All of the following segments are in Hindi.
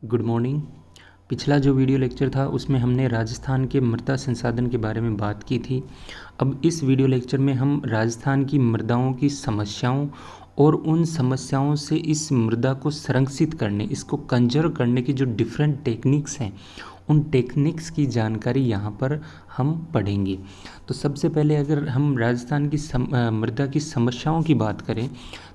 Good morning. पिछला जो वीडियो लेक्चर था उसमें हमने राजस्थान के मृदा संसाधन के बारे में बात की थी। अब इस वीडियो लेक्चर में हम राजस्थान की मृदाओं की समस्याओं और उन समस्याओं से इस मृदा को संरक्षित करने, इसको कंजर्व करने की जो डिफरेंट टेक्निक्स हैं, उन टेक्निक्स की जानकारी यहाँ पर हम पढ़ेंगे। तो सबसे पहले अगर हम राजस्थान की मृदा की समस्याओं की बात करें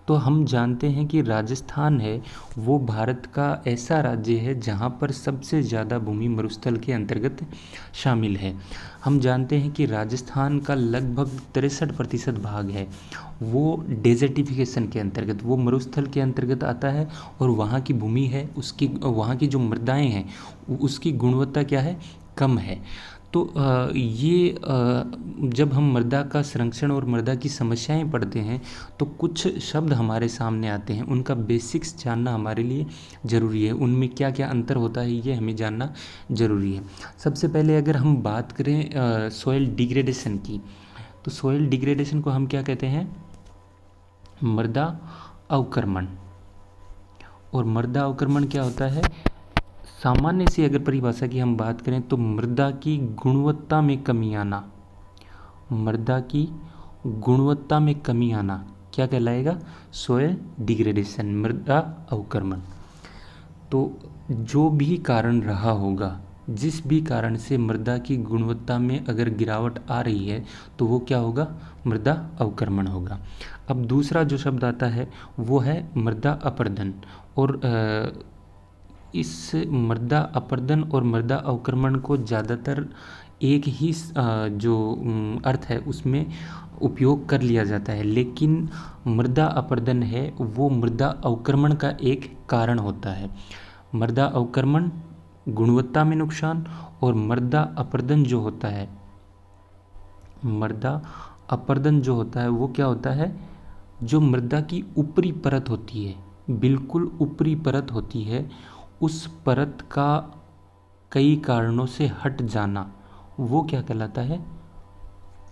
तो हम जानते हैं कि राजस्थान है वो भारत का ऐसा राज्य है जहाँ पर सबसे ज़्यादा भूमि मरुस्थल के अंतर्गत शामिल है। हम जानते हैं कि राजस्थान का लगभग 63% भाग है वो डेजर्टिफिकेशन के अंतर्गत, वो मरुस्थल के अंतर्गत आता है। और वहाँ की भूमि है, उसकी वहाँ की जो मृदाएँ हैं उसकी गुणवत्ता क्या है, कम है। तो जब हम मृदा का संरक्षण और मृदा की समस्याएं पढ़ते हैं तो कुछ शब्द हमारे सामने आते हैं, उनका बेसिक्स जानना हमारे लिए ज़रूरी है। उनमें क्या क्या अंतर होता है ये हमें जानना ज़रूरी है। सबसे पहले अगर हम बात करें सॉइल डिग्रेडेशन की, तो सॉइल डिग्रेडेशन को हम क्या कहते हैं, मृदा अवक्रमण। और मृदा अवक्रमण क्या होता है, सामान्य सी अगर परिभाषा की हम बात करें तो मृदा की गुणवत्ता में कमी आना, मृदा की गुणवत्ता में कमी आना क्या कहलाएगा, सोयल डिग्रेडेशन, मृदा अवक्रमण। तो जो भी कारण रहा होगा, जिस भी कारण से मृदा की गुणवत्ता में अगर गिरावट आ रही है तो वो क्या होगा, मृदा अवक्रमण होगा। अब दूसरा जो शब्द आता है वो है मृदा अपरदन। और इस मृदा अपरदन और मृदा अवक्रमण को ज़्यादातर एक ही जो अर्थ है उसमें उपयोग कर लिया जाता है, लेकिन मृदा अपरदन है वो मृदा अवक्रमण का एक कारण होता है। मृदा अवक्रमण गुणवत्ता में नुकसान, और मृदा अपरदन जो होता है, मृदा अपरदन जो होता है वो क्या होता है, जो मृदा की ऊपरी परत होती है, बिल्कुल ऊपरी परत होती है, उस परत का कई कारणों से हट जाना, वो क्या कहलाता है,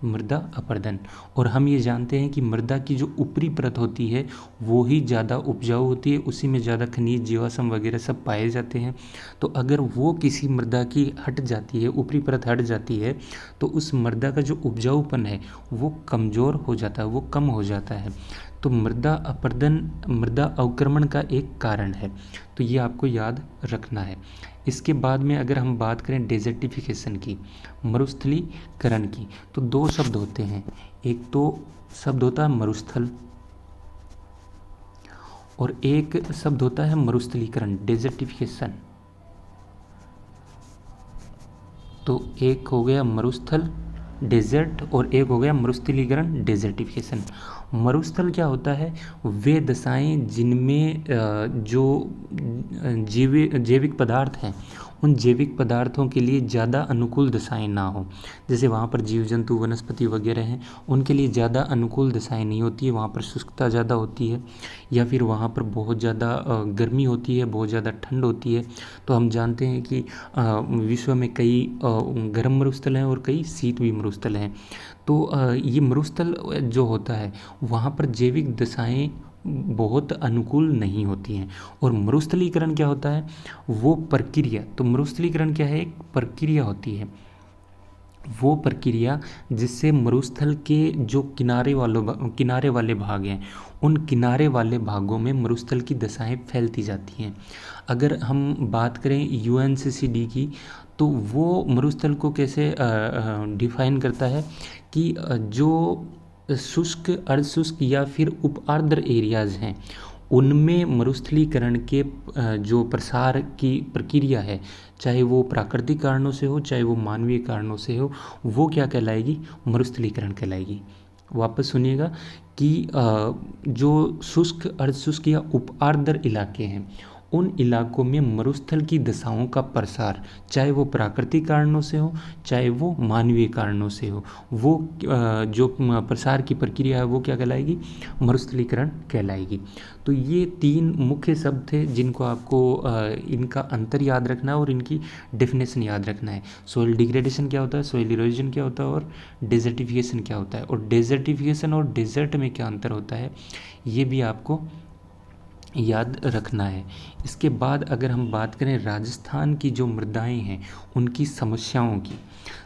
मृदा अपरदन। और हम ये जानते हैं कि मृदा की जो ऊपरी परत होती है वो ही ज़्यादा उपजाऊ होती है, उसी में ज़्यादा खनिज जीवाश्म वगैरह सब पाए जाते हैं। तो अगर वो किसी मृदा की हट जाती है, ऊपरी परत हट जाती है, तो उस मृदा का जो उपजाऊपन है वो कमज़ोर हो जाता है, वो कम हो जाता है। तो मृदा अपरदन मृदा अवक्रमण का एक कारण है, तो ये आपको याद रखना है। इसके बाद में अगर हम बात करें डेजर्टिफिकेशन की, मरुस्थलीकरण की, तो दो शब्द होते हैं। एक तो शब्द होता है मरुस्थल और एक शब्द होता है मरुस्थलीकरण, डेजर्टिफिकेशन। तो एक हो गया मरुस्थल डेजर्ट और एक हो गया मरुस्थलीकरण डेजर्टिफिकेशन। मरुस्थल क्या होता है, वे दशाएं जिनमें जो जैविक पदार्थ हैं उन जैविक पदार्थों के लिए ज़्यादा अनुकूल दशाएं ना हो। जैसे वहाँ पर जीव जंतु वनस्पति वगैरह हैं, उनके लिए ज़्यादा अनुकूल दशाएं नहीं होती है, वहाँ पर शुष्कता ज़्यादा होती है, या फिर वहाँ पर बहुत ज़्यादा गर्मी होती है, बहुत ज़्यादा ठंड होती है। तो हम जानते हैं कि विश्व में कई गर्म मरुस्थल हैं और कई शीत भी मरुस्थल हैं। तो ये मरुस्थल जो होता है वहाँ पर जैविक दशाएं बहुत अनुकूल नहीं होती हैं। और मरुस्थलीकरण क्या होता है, वो प्रक्रिया, तो मरुस्थलीकरण क्या है, एक प्रक्रिया होती है, वो प्रक्रिया जिससे मरुस्थल के जो किनारे वाले भाग हैं उन किनारे वाले भागों में मरुस्थल की दशाएं फैलती जाती हैं। अगर हम बात करें यूएनसीसीडी की, तो वो मरुस्थल को कैसे डिफाइन करता है कि जो शुष्क, अर्धशुष्क या फिर उप आर्द्र एरियाज़ हैं उनमें मरुस्थलीकरण के जो प्रसार की प्रक्रिया है, चाहे वो प्राकृतिक कारणों से हो चाहे वो मानवीय कारणों से हो, वो क्या कहलाएगी, मरुस्थलीकरण कहलाएगी। वापस सुनिएगा कि जो शुष्क, अर्धशुष्क या उप आर्द्र इलाके हैं उन इलाकों में मरुस्थल की दशाओं का प्रसार, चाहे वो प्राकृतिक कारणों से हो चाहे वो मानवीय कारणों से हो, वो जो प्रसार की प्रक्रिया है वो क्या कहलाएगी, मरुस्थलीकरण कहलाएगी। तो ये तीन मुख्य शब्द थे जिनको आपको इनका अंतर याद रखना है और इनकी डेफिनेशन याद रखना है। सोइल डिग्रेडेशन क्या होता है, सोइल इरोजन क्या होता है, और डेजर्टिफिकेशन क्या होता है, और डेजर्टिफिकेशन और डेजर्ट में क्या अंतर होता है, ये भी आपको याद रखना है। इसके बाद अगर हम बात करें राजस्थान की जो मृदाएं हैं उनकी समस्याओं की,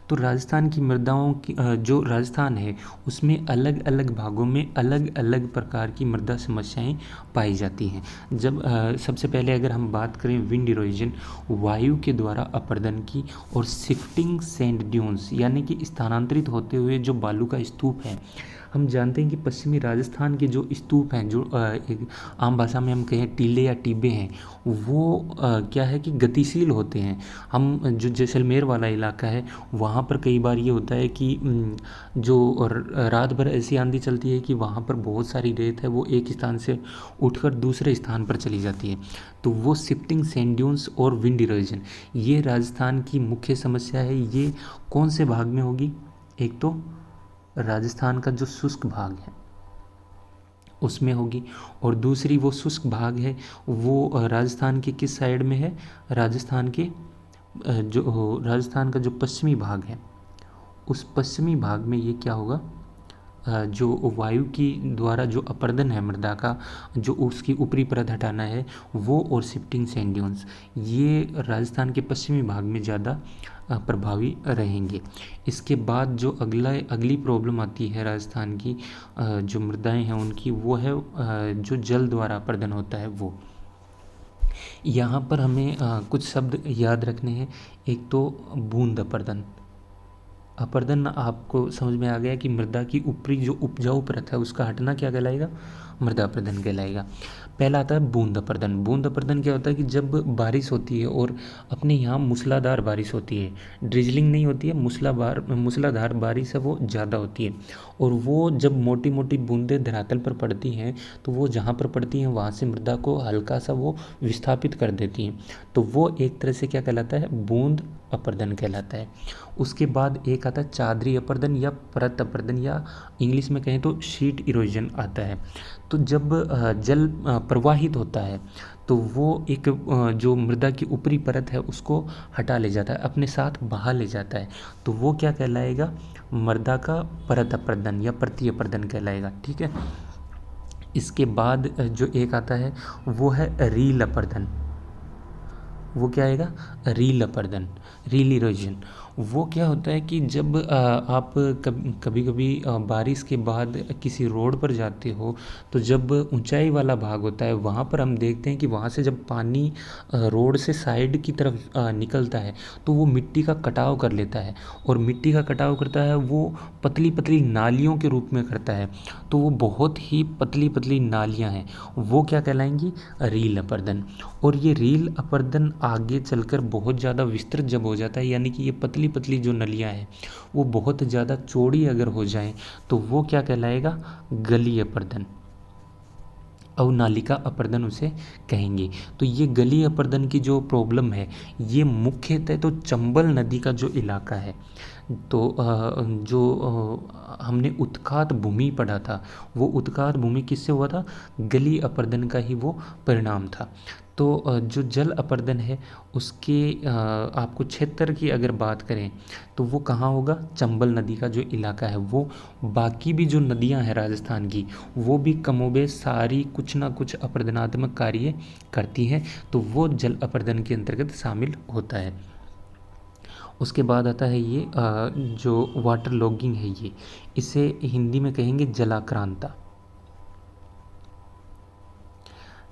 तो राजस्थान की मृदाओं की जो राजस्थान है उसमें अलग अलग भागों में अलग अलग प्रकार की मृदा समस्याएं पाई जाती हैं। जब सबसे पहले अगर हम बात करें विंड इरोजन, वायु के द्वारा अपरदन की, और शिफ्टिंग सैंड ड्यून्स यानी कि स्थानांतरित होते हुए जो बालू का स्तूप है। हम जानते हैं कि पश्चिमी राजस्थान के जो स्तूप हैं, जो एक आम भाषा में हम कहें टीले या टीबे हैं, वो क्या है कि गतिशील होते हैं। हम जो जैसलमेर वाला इलाका है वहाँ पर कई बार ये होता है कि जो रात भर ऐसी आंधी चलती है कि वहाँ पर बहुत सारी रेत है वो एक स्थान से उठकर दूसरे स्थान पर चली जाती है। तो वो शिफ्टिंग सैंड ड्यून्स और विंड इरोजन, ये राजस्थान की मुख्य समस्या है। ये कौन से भाग में होगी? एक तो राजस्थान का जो शुष्क भाग है उसमें होगी, और दूसरी वो शुष्क भाग है वो राजस्थान के किस साइड में है? राजस्थान के जो राजस्थान का जो पश्चिमी भाग है उस पश्चिमी भाग में ये क्या होगा? जो वायु की द्वारा जो अपरदन है मृदा का, जो उसकी ऊपरी परत हटाना है वो, और शिफ्टिंग सैंड ड्यून्स, ये राजस्थान के पश्चिमी भाग में ज़्यादा प्रभावी रहेंगे। इसके बाद जो अगली प्रॉब्लम आती है राजस्थान की जो मृदाएं हैं उनकी, वो है जो जल द्वारा अपरदन होता है वो। यहाँ पर हमें कुछ शब्द याद रखने हैं। एक तो बूंद अपरदन। अपरदन आपको समझ में आ गया कि मृदा की ऊपरी जो उपजाऊ परत है उसका हटना क्या कहलाएगा? मृदा अपरदन कहलाएगा। पहला आता है बूंद अपरदन। बूंद अपरदन क्या होता है कि जब बारिश होती है और अपने यहाँ मूसलाधार बारिश होती है, ड्रिजलिंग नहीं होती है, मूसलाधार बारिश है वो ज़्यादा होती है, और वो जब मोटी मोटी बूंदें धरातल पर पड़ती हैं तो वो जहाँ पर पड़ती हैं वहाँ से मृदा को हल्का सा वो विस्थापित कर देती हैं। तो वो एक तरह से क्या कहलाता है? बूंद अपरदन कहलाता है। उसके बाद एक आता है चादरी अपरदन या परत अपरदन, या इंग्लिश में कहें तो शीट इरोजन आता है। तो जब जल प्रवाहित होता है तो वो एक जो मृदा की ऊपरी परत है उसको हटा ले जाता है, अपने साथ बहा ले जाता है। तो वो क्या कहलाएगा? मृदा का परत अपरदन या परतीय अपरदन कहलाएगा। ठीक है। इसके बाद जो एक आता है वो है रील अपरदन। वो क्या आएगा? रील अपरदन, रील इरोजन। वो क्या होता है कि जब आप कभी कभी बारिश के बाद किसी रोड पर जाते हो तो जब ऊंचाई वाला भाग होता है वहाँ पर हम देखते हैं कि वहाँ से जब पानी रोड से साइड की तरफ निकलता है तो वो मिट्टी का कटाव कर लेता है, और मिट्टी का कटाव करता है वो पतली पतली नालियों के रूप में करता है। तो वो बहुत ही पतली पतली नालियाँ हैं, वो क्या कहलाएंगी? रील अपरदन। और ये रील अपरदन आगे चलकर बहुत ज़्यादा विस्तृत जब हो जाता है, यानी कि ये पतली पतली जो नलियाँ हैं वो बहुत ज़्यादा चौड़ी अगर हो जाएं तो वो क्या कहलाएगा? गली अपरदन, अवनालिका अपरदन उसे कहेंगे। तो ये गली अपरदन की जो प्रॉब्लम है ये मुख्यतः तो चंबल नदी का जो इलाका है, तो हमने उत्खात भूमि पढ़ा था, वो उत्खात भूमि किससे हुआ था? गली अपरदन का ही वो परिणाम था। तो जो जल अपरदन है उसके आपको क्षेत्र की अगर बात करें तो वो कहाँ होगा? चंबल नदी का जो इलाका है वो। बाकी भी जो नदियाँ हैं राजस्थान की वो भी कमोबेश सारी कुछ ना कुछ अपरदनात्मक कार्य करती हैं, तो वो जल अपरदन के अंतर्गत शामिल होता है। उसके बाद आता है ये जो वाटर लॉगिंग है, ये इसे हिंदी में कहेंगे जलाक्रांता।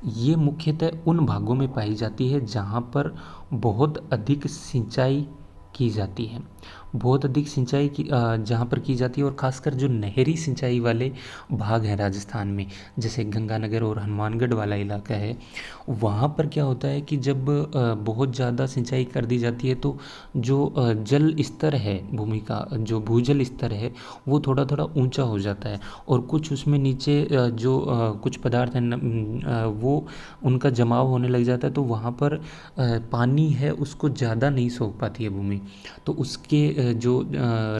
ये मुख्यतः उन भागों में पाई जाती है जहाँ पर बहुत अधिक सिंचाई की जाती है, बहुत अधिक सिंचाई की जहाँ पर की जाती है, और ख़ासकर जो नहरी सिंचाई वाले भाग हैं राजस्थान में, जैसे गंगानगर और हनुमानगढ़ वाला इलाका है, वहाँ पर क्या होता है कि जब बहुत ज़्यादा सिंचाई कर दी जाती है तो जो जल स्तर है भूमि का, जो भूजल स्तर है वो थोड़ा थोड़ा ऊंचा हो जाता है, और कुछ उसमें नीचे जो कुछ पदार्थ हैं वो उनका जमाव होने लग जाता है, तो वहाँ पर पानी है उसको ज़्यादा नहीं सोख पाती है भूमि। में, तो उसके जो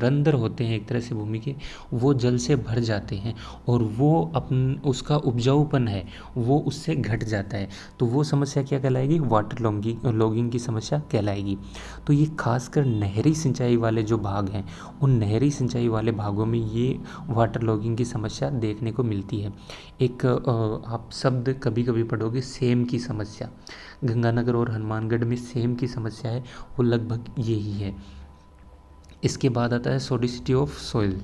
रंध्र होते हैं एक तरह से भूमि के, वो जल से भर जाते हैं और वो उसका उपजाऊपन है वो उससे घट जाता है। तो वो समस्या क्या कहलाएगी? वाटर लॉगिंग की समस्या कहलाएगी। तो ये खासकर नहरी सिंचाई वाले जो भाग हैं, उन नहरी सिंचाई वाले भागों में ये वाटर लॉगिंग की समस्या देखने को मिलती है। एक आप शब्द कभी कभी पढ़ोगे, सेम की समस्या। गंगानगर और हनुमानगढ़ में सेम की समस्या है, वो लगभग यही है। इसके बाद आता है सोडिसिटी ऑफ सॉइल।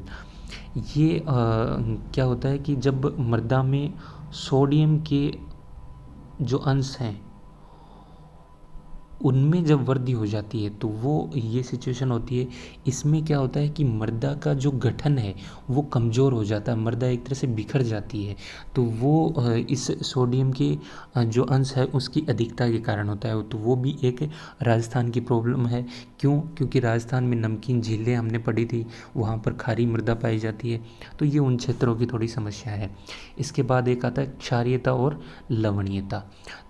ये क्या होता है कि जब मृदा में सोडियम के जो अंश हैं उनमें जब वृद्धि हो जाती है तो वो ये सिचुएशन होती है। इसमें क्या होता है कि मृदा का जो गठन है वो कमज़ोर हो जाता है, मृदा एक तरह से बिखर जाती है। तो वो इस सोडियम के जो अंश है उसकी अधिकता के कारण होता है। तो वो भी एक राजस्थान की प्रॉब्लम है। क्यों? क्योंकि राजस्थान में नमकीन झीलें हमने पढ़ी थी, वहाँ पर खारी मृदा पाई जाती है। तो ये उन क्षेत्रों की थोड़ी समस्या है। इसके बाद एक आता है क्षारीयता और लवणीयता।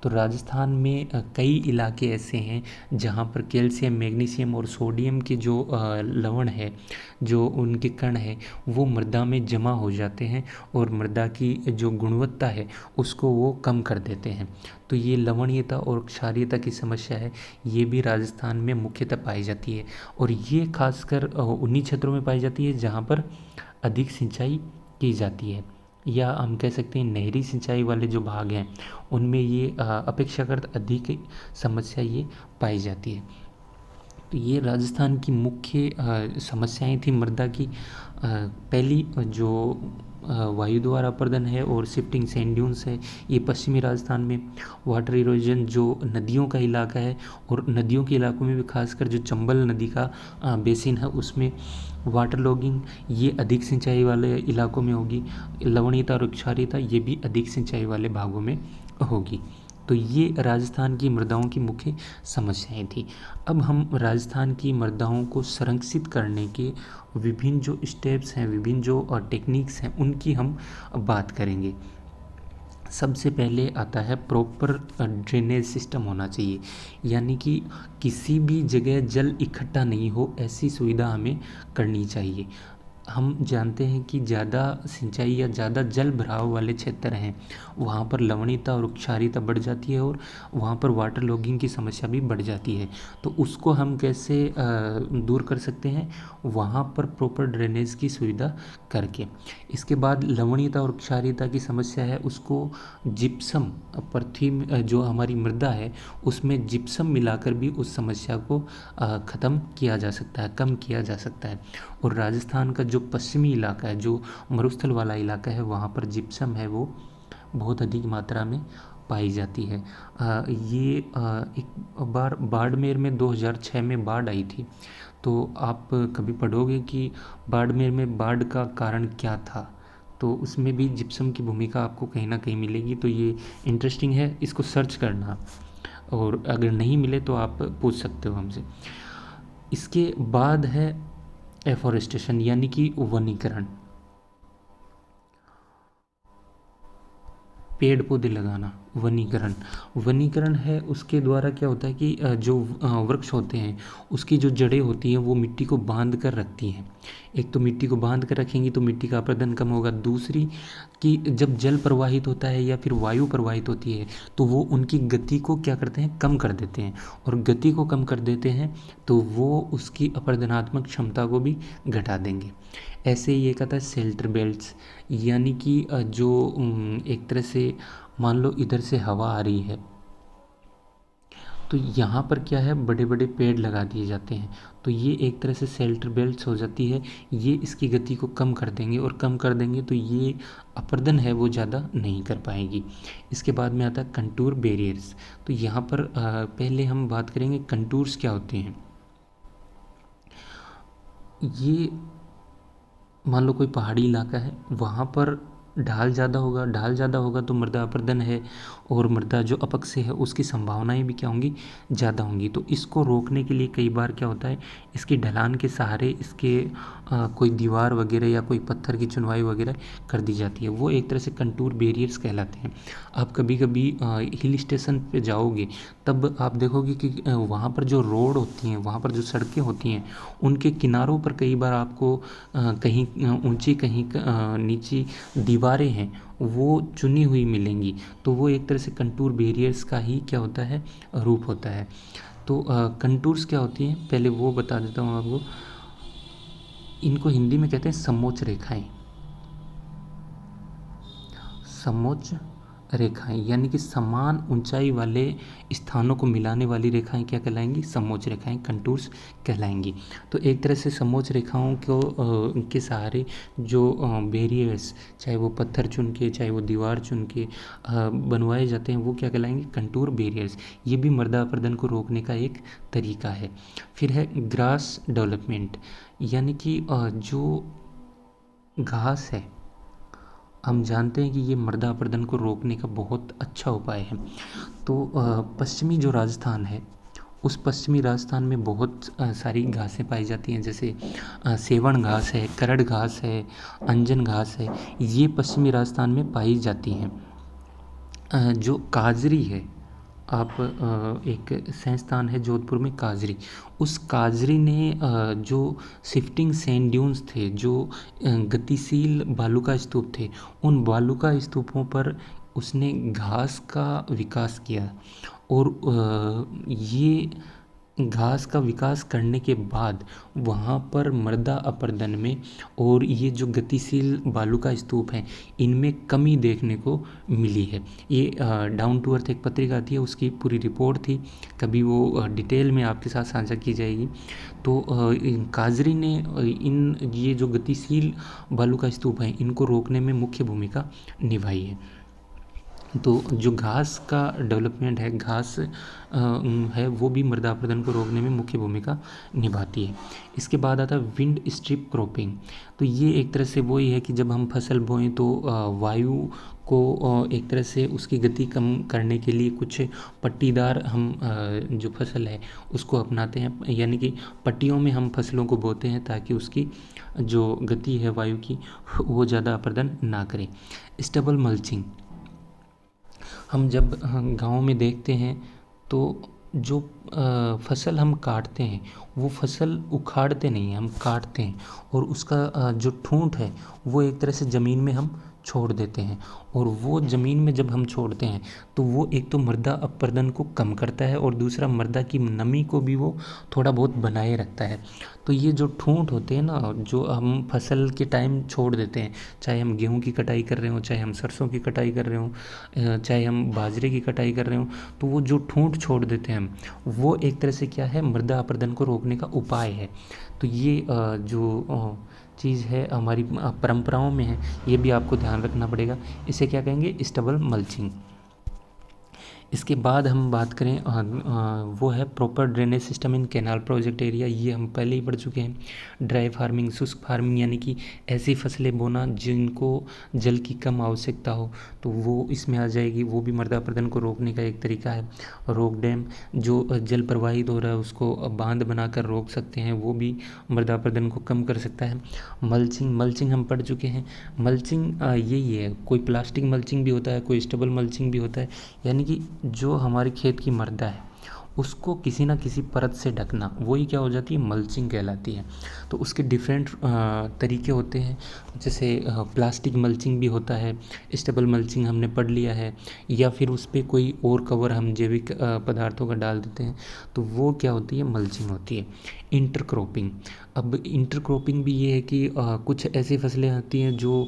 तो राजस्थान में कई इलाके ऐसे हैं जहाँ पर कैल्शियम, मैग्नीशियम और सोडियम के जो लवण है, जो उनके कण हैं, वो मृदा में जमा हो जाते हैं और मृदा की जो गुणवत्ता है उसको वो कम कर देते हैं। तो ये लवणीयता और क्षारीयता की समस्या है, ये भी राजस्थान में मुख्यतः पाई जाती है। और ये खासकर उन्हीं क्षेत्रों में पाई जाती है जहाँ पर अधिक सिंचाई की जाती है, या हम कह सकते हैं नहरी सिंचाई वाले जो भाग हैं उनमें ये अपेक्षाकृत अधिक समस्या ये पाई जाती है। तो ये राजस्थान की मुख्य समस्याएं थी मृदा की। पहली जो वायु द्वारा अपर्दन है और शिफ्टिंग सैंड ड्यून्स है, ये पश्चिमी राजस्थान में। वाटर इरोजन जो नदियों का इलाका है, और नदियों के इलाकों में भी खासकर जो चंबल नदी का बेसिन है उसमें वाटर लॉगिंग ये अधिक सिंचाई वाले इलाकों में होगी। लवणीयता और क्षारीयता ये भी अधिक सिंचाई वाले भागों में होगी। तो ये राजस्थान की मृदाओं की मुख्य समस्याएं थी। अब हम राजस्थान की मृदाओं को संरक्षित करने के विभिन्न जो स्टेप्स हैं, विभिन्न जो टेक्निक्स हैं, उनकी हम बात करेंगे। सबसे पहले आता है प्रॉपर ड्रेनेज सिस्टम होना चाहिए, यानी कि किसी भी जगह जल इकट्ठा नहीं हो ऐसी सुविधा हमें करनी चाहिए। हम जानते हैं कि ज़्यादा सिंचाई या ज़्यादा जल भराव वाले क्षेत्र हैं, वहाँ पर लवणीयता और क्षारीयता बढ़ जाती है और वहाँ पर वाटर लॉगिंग की समस्या भी बढ़ जाती है। तो उसको हम कैसे दूर कर सकते हैं? वहाँ पर प्रॉपर ड्रेनेज की सुविधा करके। इसके बाद लवणीयता और क्षारीयता की समस्या है, उसको जिप्सम, पृथ्वी में जो हमारी मृदा है उसमें जिप्सम मिलाकर भी उस समस्या को ख़त्म किया जा सकता है, कम किया जा सकता है। और राजस्थान का जो पश्चिमी इलाका है, जो मरुस्थल वाला इलाका है, वहाँ पर जिप्सम है वो बहुत अधिक मात्रा में पाई जाती है। ये एक बार बाड़मेर में 2006 में बाढ़ आई थी। तो आप कभी पढ़ोगे कि बाड़मेर में बाढ़ का कारण क्या था, तो उसमें भी जिप्सम की भूमिका आपको कहीं ना कहीं मिलेगी। तो ये इंटरेस्टिंग है, इसको सर्च करना, और अगर नहीं मिले तो आप पूछ सकते हो हमसे। इसके बाद है एफॉरेस्टेशन, यानी कि वनीकरण, पेड़ पौधे लगाना। वनीकरण, वनीकरण है, उसके द्वारा क्या होता है कि जो वृक्ष होते हैं उसकी जो जड़ें होती हैं वो मिट्टी को बांध कर रखती हैं। एक तो मिट्टी को बांध कर रखेंगी तो मिट्टी का अपरदन कम होगा, दूसरी कि जब जल प्रवाहित होता है या फिर वायु प्रवाहित होती है तो वो उनकी गति को क्या करते हैं? कम कर देते हैं। और गति को कम कर देते हैं तो वो उसकी अपरदनात्मक क्षमता को भी घटा देंगे। ऐसे ही एक आता है शेल्टर बेल्ट्स, यानी कि जो एक तरह से मान लो इधर से हवा आ रही है तो यहाँ पर क्या है, बड़े बड़े पेड़ लगा दिए जाते हैं। तो ये एक तरह से शेल्टर बेल्ट्स हो जाती है, ये इसकी गति को कम कर देंगे, और कम कर देंगे तो ये अपरदन है वो ज़्यादा नहीं कर पाएगी। इसके बाद में आता है कंटूर बैरियर्स। तो यहाँ पर पहले हम बात करेंगे कंटूर्स क्या होते हैं। ये मान लो कोई पहाड़ी इलाका है, वहाँ पर ढाल ज़्यादा होगा तो मृदा अपरदन है, और मृदा जो अपक्षय है उसकी संभावनाएं भी क्या होंगी, ज़्यादा होंगी। तो इसको रोकने के लिए कई बार क्या होता है, इसकी ढलान के सहारे इसके कोई दीवार वगैरह या कोई पत्थर की चुनवाई वगैरह कर दी जाती है। वो एक तरह से कंटूर बैरियर्स कहलाते हैं। आप कभी कभी हिल स्टेशन पे जाओगे तब आप देखोगे कि वहाँ पर जो रोड होती हैं, वहाँ पर जो सड़कें होती हैं, उनके किनारों पर कई बार आपको कहीं ऊंची कहीं नीची दीवारें हैं वो चुनी हुई मिलेंगी। तो वो एक तरह से कंटूर बैरियर्स का ही क्या होता है, रूप होता है। तो कंटूर्स क्या होती हैं पहले वो बता देता हूँ आपको। इनको हिंदी में कहते हैं समोच्च रेखाएं। समोच्च रेखाएं यानी कि समान ऊंचाई वाले स्थानों को मिलाने वाली रेखाएं क्या कहलाएंगी, समोच्च रेखाएं, कंटूर्स कहलाएंगी। तो एक तरह से समोच्च रेखाओं को के सहारे जो बैरियर्स, चाहे वो पत्थर चुन के चाहे वो दीवार चुन के बनवाए जाते हैं, वो क्या कहलाएंगे, कंटूर बैरियर्स। ये भी मृदा अपरदन को रोकने का एक तरीका है। फिर है ग्रास डेवलपमेंट, यानी कि जो घास है, हम जानते हैं कि ये मृदा अपरदन को रोकने का बहुत अच्छा उपाय है। तो पश्चिमी जो राजस्थान है, उस पश्चिमी राजस्थान में बहुत सारी घासें पाई जाती हैं, जैसे सेवण घास है, करड़ घास है, अंजन घास है, ये पश्चिमी राजस्थान में पाई जाती हैं। जो काजरी है, आप एक संस्थान है जोधपुर में काजरी, उस काजरी ने जो शिफ्टिंग सैंड ड्यून्स थे, जो गतिशील बालू स्तूप थे, उन बालू स्तूपों पर उसने घास का विकास किया। और ये घास का विकास करने के बाद वहाँ पर मृदा अपरदन में और ये जो गतिशील बालू का स्तूप हैं, इनमें कमी देखने को मिली है। ये डाउन टू अर्थ एक पत्रिका थी, उसकी पूरी रिपोर्ट थी, कभी वो डिटेल में आपके साथ साझा की जाएगी। तो काजरी ने इन ये जो गतिशील बालू का स्तूप हैं, इनको रोकने में मुख्य भूमिका निभाई है। तो जो घास का डेवलपमेंट है, घास है, वो भी मृदा अपरदन को रोकने में मुख्य भूमिका निभाती है। इसके बाद आता है विंड स्ट्रिप क्रॉपिंग। तो ये एक तरह से वही है कि जब हम फसल बोएं तो वायु को एक तरह से उसकी गति कम करने के लिए कुछ पट्टीदार हम जो फसल है उसको अपनाते हैं, यानी कि पट्टियों में हम फसलों को बोते हैं ताकि उसकी जो गति है वायु की वो ज़्यादा अपरदन ना करे। स्टबल मल्चिंग, हम जब गाँव में देखते हैं तो जो फसल हम काटते हैं वो फसल उखाड़ते नहीं हैं, हम काटते हैं, और उसका जो ठूंठ है वो एक तरह से ज़मीन में हम छोड़ देते हैं। और वो ज़मीन में जब हम छोड़ते हैं तो वो एक तो मृदा अपरदन को कम करता है और दूसरा मृदा की नमी को भी वो थोड़ा बहुत बनाए रखता है। तो ये जो ठूंठ होते हैं ना, जो हम फसल के टाइम छोड़ देते हैं, चाहे हम गेहूं की कटाई कर रहे हो, चाहे हम सरसों की कटाई कर रहे हो, चाहे हम बाजरे की कटाई कर रहे हो, तो वो जो ठूंठ छोड़ देते हैं हम, वो एक तरह से क्या है, मृदा अपरदन को रोकने का उपाय है। तो ये जो चीज़ है हमारी परंपराओं में है, ये भी आपको ध्यान रखना पड़ेगा। इसे क्या कहेंगे, स्टबल मल्चिंग। इसके बाद हम बात करें वो है proper drainage system in canal project area, ये हम पहले ही पढ़ चुके हैं। ड्राई फार्मिंग, शुष्क फार्मिंग, यानी कि ऐसी फसलें बोना जिनको जल की कम आवश्यकता हो, तो वो इसमें आ जाएगी, वो भी मृदा अपरदन को रोकने का एक तरीका है। रोक डैम, जो जल प्रवाहित हो रहा है उसको बांध बनाकर रोक सकते हैं, वो भी मृदा अपरदन को कम कर सकता है। मल्चिंग, मल्चिंग हम पढ़ चुके हैं। मल्चिंग यही है, कोई प्लास्टिक मल्चिंग भी होता है, कोई स्टेबल मल्चिंग भी होता है, यानी कि जो हमारे खेत की मृदा है उसको किसी ना किसी परत से ढकना, वही क्या हो जाती है, मल्चिंग कहलाती है। तो उसके डिफरेंट तरीके होते हैं, जैसे प्लास्टिक मल्चिंग भी होता है, स्टेबल मल्चिंग हमने पढ़ लिया है, या फिर उस पर कोई और कवर हम जैविक पदार्थों का डाल देते हैं, तो वो क्या होती है, मल्चिंग होती है। इंटरक्रॉपिंग, अब इंटरक्रॉपिंग भी ये है कि कुछ ऐसी फसलें आती हैं जो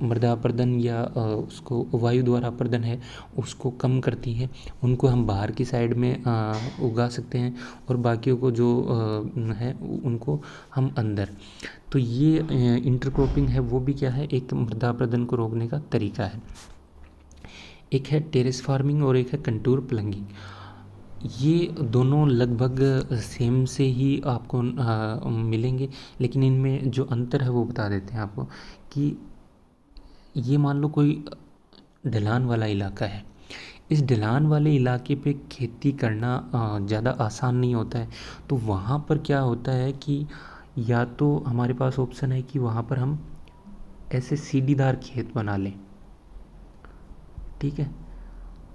मृदा अपरदन या उसको वायु द्वारा अपरदन है उसको कम करती हैं, उनको हम बाहर की साइड में उगा सकते हैं, और बाकियों को जो है उनको हम अंदर। तो ये इंटरक्रॉपिंग है, वो भी क्या है, एक मृदा अपरदन को रोकने का तरीका है। एक है टेरेस फार्मिंग और एक है कंटूर प्लंगिंग। ये दोनों लगभग सेम से ही आपको मिलेंगे, लेकिन इनमें जो अंतर है वो बता देते हैं आपको कि ये मान लो कोई ढलान वाला इलाका है, इस ढलान वाले इलाके पे खेती करना ज़्यादा आसान नहीं होता है। तो वहाँ पर क्या होता है कि या तो हमारे पास ऑप्शन है कि वहाँ पर हम ऐसे सीढ़ीदार खेत बना लें, ठीक है।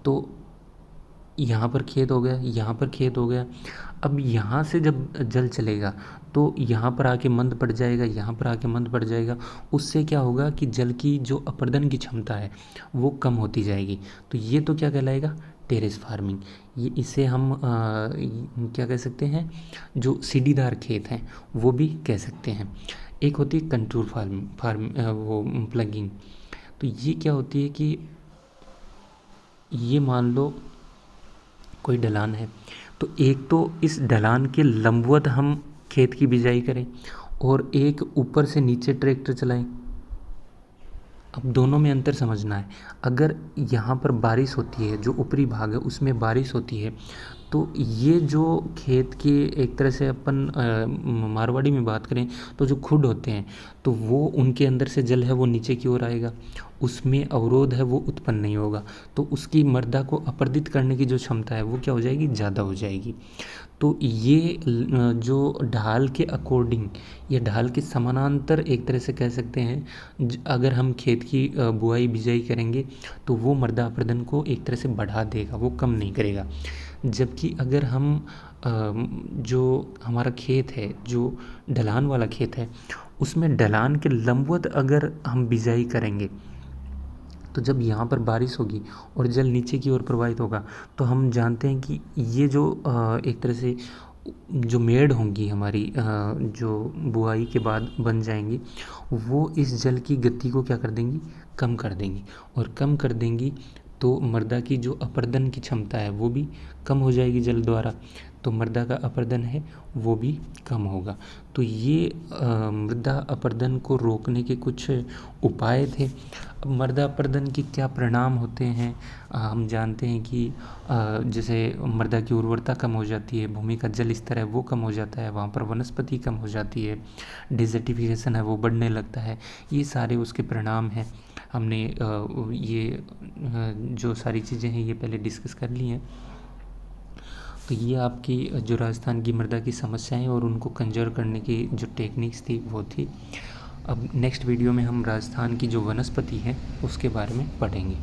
तो यहाँ पर खेत हो गया, यहाँ पर खेत हो गया। अब यहाँ से जब जल चलेगा तो यहाँ पर आके मंद पड़ जाएगा, यहाँ पर आके मंद पड़ जाएगा। उससे क्या होगा कि जल की जो अपर्दन की क्षमता है वो कम होती जाएगी। तो ये तो क्या कहलाएगा, टेरेस फार्मिंग। ये इसे हम क्या कह सकते हैं, जो सीढ़ीदार खेत हैं वो भी कह सकते हैं। एक होती है कंटूर वो प्लगिंग। तो ये क्या होती है कि ये मान लो कोई ढलान है, तो एक तो इस ढलान के लंबवत हम खेत की बिजाई करें और एक ऊपर से नीचे ट्रैक्टर चलाएं। अब दोनों में अंतर समझना है। अगर यहाँ पर बारिश होती है, जो ऊपरी भाग है उसमें बारिश होती है, तो ये जो खेत के एक तरह से अपन मारवाड़ी में बात करें तो जो खुड होते हैं, तो वो उनके अंदर से जल है वो नीचे की ओर आएगा, उसमें अवरोध है वो उत्पन्न नहीं होगा। तो उसकी मृदा को अपर्दित करने की जो क्षमता है वो क्या हो जाएगी, ज़्यादा हो जाएगी। तो ये जो ढाल के अकॉर्डिंग या ढाल के समानांतर एक तरह से कह सकते हैं, अगर हम खेत की बुआई बिजाई करेंगे तो वो मृदा अपरदन को एक तरह से बढ़ा देगा, वो कम नहीं करेगा। जबकि अगर हम जो हमारा खेत है, जो ढलान वाला खेत है, उसमें ढलान के लंबवत अगर हम बिजाई करेंगे तो जब यहाँ पर बारिश होगी और जल नीचे की ओर प्रवाहित होगा, तो हम जानते हैं कि ये जो एक तरह से जो मेड़ होंगी हमारी, जो बुआई के बाद बन जाएंगी, वो इस जल की गति को क्या कर देंगी, कम कर देंगी। और कम कर देंगी तो मृदा की जो अपर्दन की क्षमता है वो भी कम हो जाएगी जल द्वारा, तो मृदा का अपर्दन है वो भी कम होगा। तो ये मृदा अपर्दन को रोकने के कुछ उपाय थे। अब मृदा अपर्दन के क्या परिणाम होते हैं, हम जानते हैं कि जैसे मृदा की उर्वरता कम हो जाती है, भूमि का जल स्तर है वो कम हो जाता है, वहाँ पर वनस्पति कम हो जाती है, डिजर्टिफिकेशन है वो बढ़ने लगता है। ये सारे उसके परिणाम हैं। हमने ये जो सारी चीज़ें हैं ये पहले डिस्कस कर ली हैं। तो ये आपकी जो राजस्थान की मृदा की समस्याएं और उनको कंजर्व करने की जो टेक्निक्स थी वो थी। अब नेक्स्ट वीडियो में हम राजस्थान की जो वनस्पति है उसके बारे में पढ़ेंगे।